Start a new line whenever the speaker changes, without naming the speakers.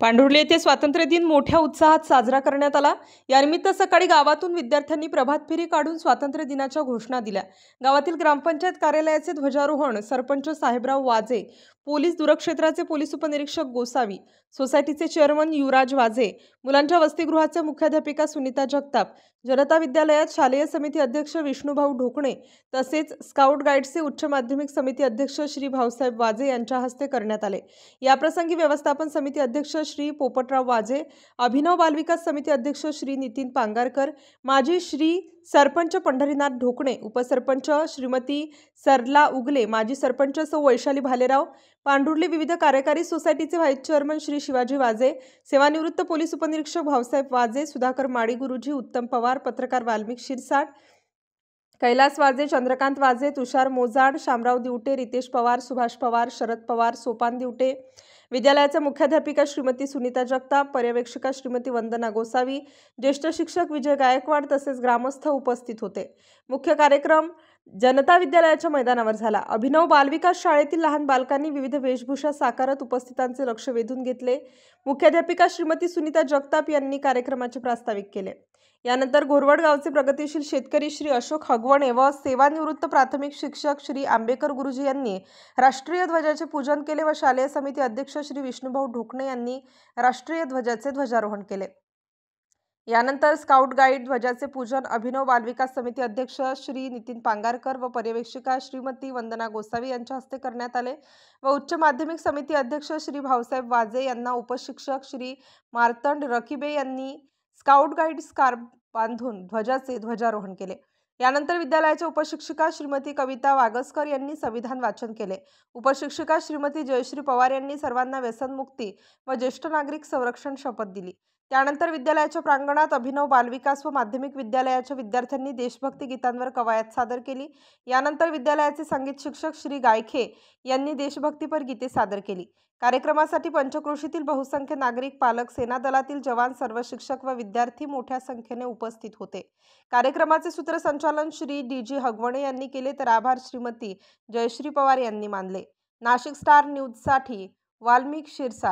पांढुर्ली येथे स्वातंत्र्य दिन मोठ्या उत्साहात साजरा करण्यात आला। यानिमित्त सकाळी गावातून विद्यार्थ्यांनी प्रभात फेरी काढून स्वातंत्र्य दिनाच्या घोषणा दिल्या। गावातील ग्रामपंचायत कार्यालयाचे ध्वजारोहण सरपंच साहेबराव वाजे, पोलीस दूरक्षेत्राचे पोलीस उपनिरीक्षक गोसावी, सोसायटीचे चेअरमन युवराज वाजे, मुलांच्या वसतिगृहाच्या मुख्याध्यापिका सुनीता जगताप, जनता विद्यालयात शालेय समिती अध्यक्ष विष्णुभाऊ ढोकणे तसेच स्काउट गाईडचे उच्च माध्यमिक समिती अध्यक्ष श्री भाऊसाहेब वाजे यांच्या हस्ते करण्यात आले। याप्रसंगी व्यवस्थापन समिती अध्यक्ष श्री पोपटराव वाजे, अभिनव बालविकास समिती अध्यक्ष श्री नितीन पांगारकर, माजी श्री सरपंच पंढरीनाथ ढोकणे, उपसरपंच श्रीमती सरला उगले, माजी सरपंच सौ वैशाली भालेराव, पांढुर्ली विविध कार्यकारी सोसायटीचे व्हाईस चेअरमन श्री शिवाजी वाजे, सेवानिवृत्त पोलीस उपनिरीक्षक भाऊसाहेब वाजे, सुधाकर माळी गुरुजी, उत्तम पवार, पत्रकार वाल्मिक शिरसाट, कैलास वाजे, चंद्रकांत वाजे, तुषार मोजाड, शामराव दिवटे, रितेश पवार, सुभाष पवार, शरद पवार, सोपान दिवटे, विद्यालयाच्या मुख्याध्यापिका श्रीमती सुनीता जगताप, पर्यवेक्षिका श्रीमती वंदना गोसावी, ज्येष्ठ शिक्षक विजय गायकवाड तसेच ग्रामस्थ उपस्थित होते। मुख्य कार्यक्रम जनता विद्यालयाच्या मैदानावर झाला। अभिनव बालविकास शाळेतील लहान बालकांनी विविध वेशभूषा साकारत उपस्थितांचे लक्ष वेधून घेतले। मुख्याध्यापिका श्रीमती सुनीता जगताप यांनी कार्यक्रमाचे प्रास्ताविक केले। यानंतर घोरवड गावचे प्रगतिशील शेतकरी श्री अशोक हगवणे व सेवानिवृत्त प्राथमिक शिक्षक श्री आंबेकर गुरुजी यांनी राष्ट्रीय ध्वजाचे पूजन केले व शालेय समिती अध्यक्ष श्री विष्णुभाऊ ढोकणे यांनी राष्ट्रीय ध्वजाचे ध्वजारोहण केले। यानंतर स्काउट गाईड ध्वजाचे पूजन अभिनव बालविकास समिती अध्यक्ष श्री नितीन पांगारकर व पर्यवेक्षिका श्रीमती वंदना गोसावी यांच्या हस्ते करण्यात आले व उच्च माध्यमिक समिती अध्यक्ष श्री भाऊसाहेब वाजे यांना उपशिक्षक श्री मार्तंड रकिबे यांनी स्काउट गाईड स्कार्फ बांधून ध्वजाचे ध्वजारोहण केले। यानंतर विद्यालयाच्या उपशिक्षिका श्रीमती कविता वागसकर यांनी संविधान वाचन केले। उपशिक्षिका श्रीमती जयश्री पवार यांनी सर्वांना व्यसनमुक्ती व ज्येष्ठ नागरिक संरक्षण शपथ दिली। त्यानंतर विद्यालयाच्या प्रांगणात अभिनव बालविकास व माध्यमिक विद्यालयाच्या विद्यार्थ्यांनी देशभक्ती गीतांवर कवायत सादर केली। यानंतर विद्यालयाचे संगीत शिक्षक श्री गायखे यांनी देशभक्तीपर गीते सादर केली। कार्यक्रमासाठी पंचक्रोशीतील बहुसंख्य नागरिक, पालक, सेना दलातील जवान, सर्व शिक्षक व विद्यार्थी मोठ्या संख्येने उपस्थित होते। कार्यक्रमाचे सूत्रसंचालन श्री डी.जी. हगवणे यांनी केले तर आभार श्रीमती जयश्री पवार यांनी मानले। नाशिक स्टार न्यूजसाठी वाल्मिक शिरसाट।